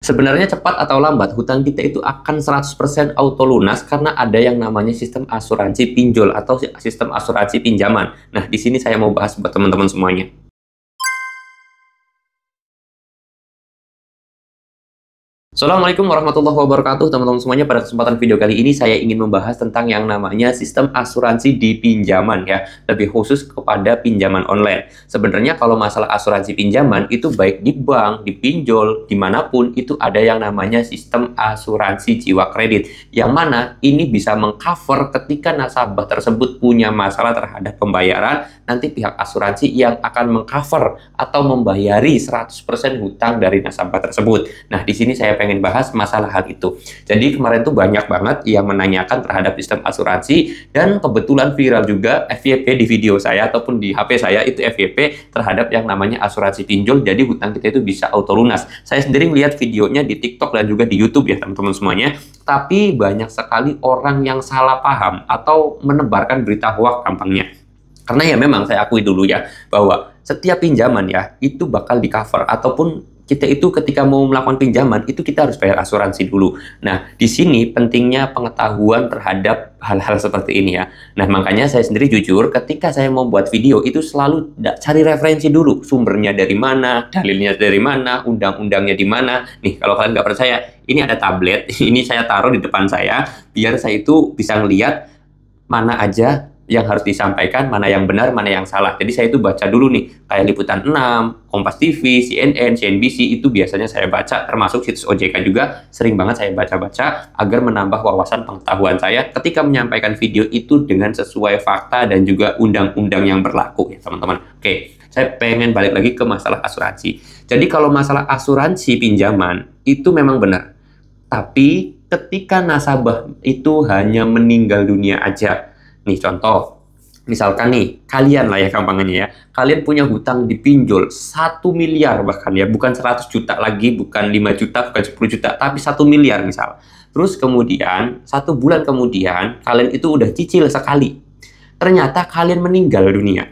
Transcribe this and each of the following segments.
Sebenarnya cepat atau lambat, hutang kita itu akan 100% auto lunas karena ada yang namanya sistem asuransi pinjol atau sistem asuransi pinjaman. Nah, di sini saya mau bahas buat teman-teman semuanya. Assalamualaikum warahmatullahi wabarakatuh, teman-teman semuanya. Pada kesempatan video kali ini saya ingin membahas tentang yang namanya sistem asuransi di pinjaman ya, lebih khusus kepada pinjaman online. Sebenarnya kalau masalah asuransi pinjaman itu baik di bank, di pinjol, dimanapun itu ada yang namanya sistem asuransi jiwa kredit, yang mana ini bisa mengcover ketika nasabah tersebut punya masalah terhadap pembayaran, nanti pihak asuransi yang akan mengcover atau membayari 100% hutang dari nasabah tersebut. Nah, di sini saya pengen bahas masalah hal itu. Jadi kemarin tuh banyak banget yang menanyakan terhadap sistem asuransi, dan kebetulan viral juga FYP di video saya ataupun di HP saya itu FYP terhadap yang namanya asuransi pinjol. Jadi hutang kita itu bisa auto lunas. Saya sendiri melihat videonya di TikTok dan juga di YouTube ya teman-teman semuanya. Tapi banyak sekali orang yang salah paham atau menebarkan berita hoax gampangnya. Karena ya memang saya akui dulu ya bahwa setiap pinjaman ya itu bakal di cover, ataupun kita itu ketika mau melakukan pinjaman itu kita harus bayar asuransi dulu. Nah, di sini pentingnya pengetahuan terhadap hal-hal seperti ini ya. Nah, makanya saya sendiri jujur ketika saya mau buat video itu selalu cari referensi dulu, sumbernya dari mana, dalilnya dari mana, undang-undangnya di mana. Nih, kalau kalian nggak percaya, ini ada tablet, ini saya taruh di depan saya biar saya itu bisa ngelihat mana aja yang harus disampaikan, mana yang benar, mana yang salah. Jadi saya itu baca dulu nih, kayak Liputan 6, Kompas TV, CNN, CNBC, itu biasanya saya baca, termasuk situs OJK juga, sering banget saya baca-baca, agar menambah wawasan pengetahuan saya ketika menyampaikan video itu dengan sesuai fakta dan juga undang-undang yang berlaku ya teman-teman. Oke, saya pengen balik lagi ke masalah asuransi. Jadi kalau masalah asuransi pinjaman, itu memang benar. Tapi ketika nasabah itu hanya meninggal dunia aja, nih contoh, misalkan nih, kalian lah ya gampangannya ya, kalian punya hutang di pinjol 1 miliar bahkan ya, bukan 100 juta lagi, bukan 5 juta, bukan 10 juta, tapi 1 miliar misal. Terus kemudian, 1 bulan kemudian, kalian itu udah cicil sekali. Ternyata kalian meninggal dunia.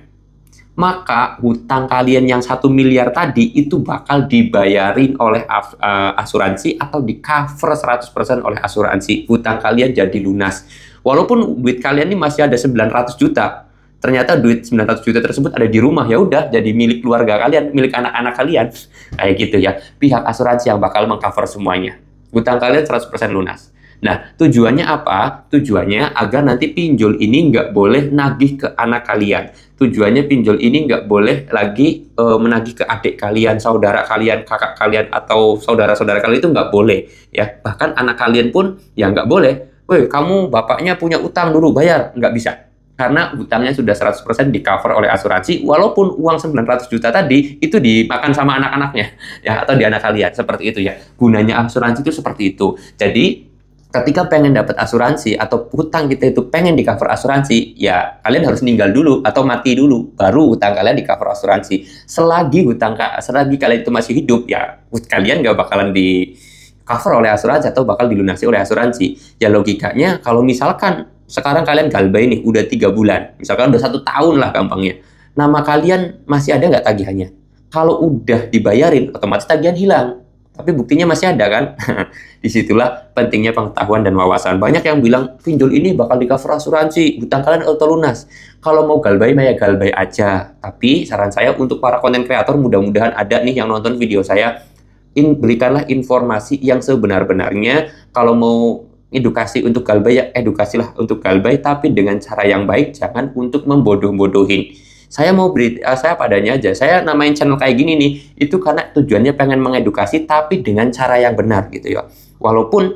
Maka hutang kalian yang 1 miliar tadi itu bakal dibayarin oleh asuransi atau di cover 100% oleh asuransi. Hutang kalian jadi lunas. Walaupun duit kalian ini masih ada 900 juta, ternyata duit 900 juta tersebut ada di rumah, ya udah jadi milik keluarga kalian, milik anak-anak kalian. Kayak gitu ya. Pihak asuransi yang bakal mengcover semuanya. Hutang kalian 100% lunas. Nah, tujuannya apa? Tujuannya agar nanti pinjol ini nggak boleh nagih ke anak kalian. Tujuannya pinjol ini nggak boleh lagi menagih ke adik kalian, saudara kalian, kakak kalian, atau saudara-saudara kalian, itu nggak boleh. Ya, bahkan anak kalian pun ya nggak boleh. Woi, kamu bapaknya punya utang dulu, bayar. Nggak bisa. Karena hutangnya sudah 100% di-cover oleh asuransi, walaupun uang 900 juta tadi itu dimakan sama anak-anaknya, ya, atau di anak kalian. Seperti itu ya. Gunanya asuransi itu seperti itu. Jadi, ketika pengen dapat asuransi atau hutang kita itu pengen di-cover asuransi, ya kalian harus meninggal dulu atau mati dulu, baru hutang kalian di-cover asuransi. Selagi kalian itu masih hidup, ya kalian nggak bakalan di-cover oleh asuransi atau bakal dilunasi oleh asuransi. Ya logikanya, kalau misalkan sekarang kalian galbay nih, udah 3 bulan, misalkan udah 1 tahun lah gampangnya, nama kalian masih ada nggak tagihannya? Kalau udah dibayarin, otomatis tagihan hilang. Tapi buktinya masih ada kan? Disitulah pentingnya pengetahuan dan wawasan. Banyak yang bilang, pinjol ini bakal di-cover asuransi, hutang kalian auto lunas. Kalau mau galbay, ya galbay aja. Tapi saran saya untuk para konten kreator, mudah-mudahan ada nih yang nonton video saya, berikanlah informasi yang sebenar-benarnya. Kalau mau edukasi untuk galbay, ya edukasilah untuk galbay, tapi dengan cara yang baik, jangan untuk membodoh-bodohin. Saya mau beri, saya padanya aja. Saya namain channel kayak gini nih, itu karena tujuannya pengen mengedukasi, tapi dengan cara yang benar gitu ya. Walaupun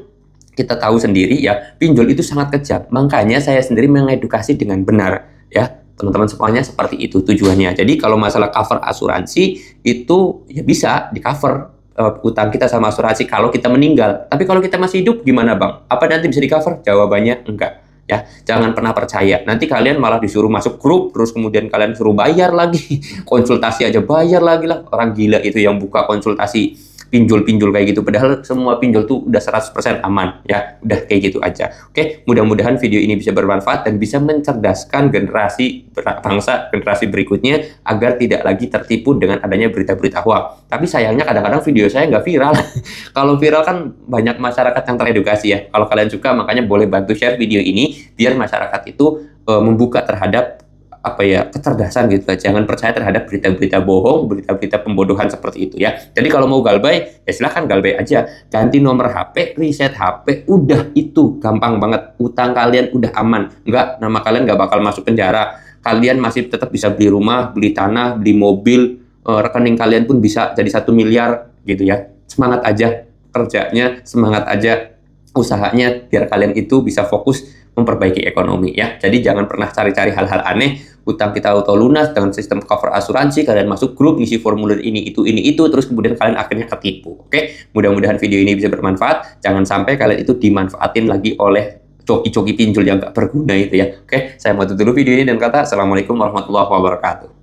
kita tahu sendiri ya, pinjol itu sangat kejam. Makanya saya sendiri mengedukasi dengan benar ya. Teman-teman semuanya seperti itu tujuannya. Jadi kalau masalah cover asuransi itu ya bisa di-cover utang kita sama asuransi kalau kita meninggal. Tapi kalau kita masih hidup gimana Bang? Apa nanti bisa di-cover? Jawabannya enggak. Ya, jangan pernah percaya. Nanti kalian malah disuruh masuk grup, terus kemudian kalian suruh bayar lagi. Konsultasi aja bayar lagi lah. Orang gila itu yang buka konsultasi pinjol-pinjol kayak gitu. Padahal semua pinjol tuh udah 100% aman ya. Udah kayak gitu aja. Oke, mudah-mudahan video ini bisa bermanfaat dan bisa mencerdaskan generasi bangsa, generasi berikutnya agar tidak lagi tertipu dengan adanya berita-berita hoax. Tapi sayangnya kadang-kadang video saya nggak viral. Kalau viral kan banyak masyarakat yang teredukasi ya. Kalau kalian suka, makanya boleh bantu share video ini biar masyarakat itu membuka terhadap apa ya, kecerdasan gitu. Jangan percaya terhadap berita-berita bohong, berita-berita pembodohan seperti itu ya. Jadi kalau mau galbay, ya silahkan galbay aja. Ganti nomor HP, reset HP, udah itu gampang banget. Utang kalian udah aman. Enggak, nama kalian nggak bakal masuk penjara. Kalian masih tetap bisa beli rumah, beli tanah, beli mobil. Rekening kalian pun bisa jadi 1 miliar gitu ya. Semangat aja kerjanya, semangat aja usahanya, biar kalian itu bisa fokus memperbaiki ekonomi ya. Jadi jangan pernah cari-cari hal-hal aneh. Utang kita auto lunas dengan sistem cover asuransi, kalian masuk grup, ngisi formulir ini itu, terus kemudian kalian akhirnya ketipu. Oke, mudah-mudahan video ini bisa bermanfaat. Jangan sampai kalian itu dimanfaatin lagi oleh coki-coki pinjol yang gak berguna itu ya. Oke, saya mau tutup dulu video ini dan kata assalamualaikum warahmatullahi wabarakatuh.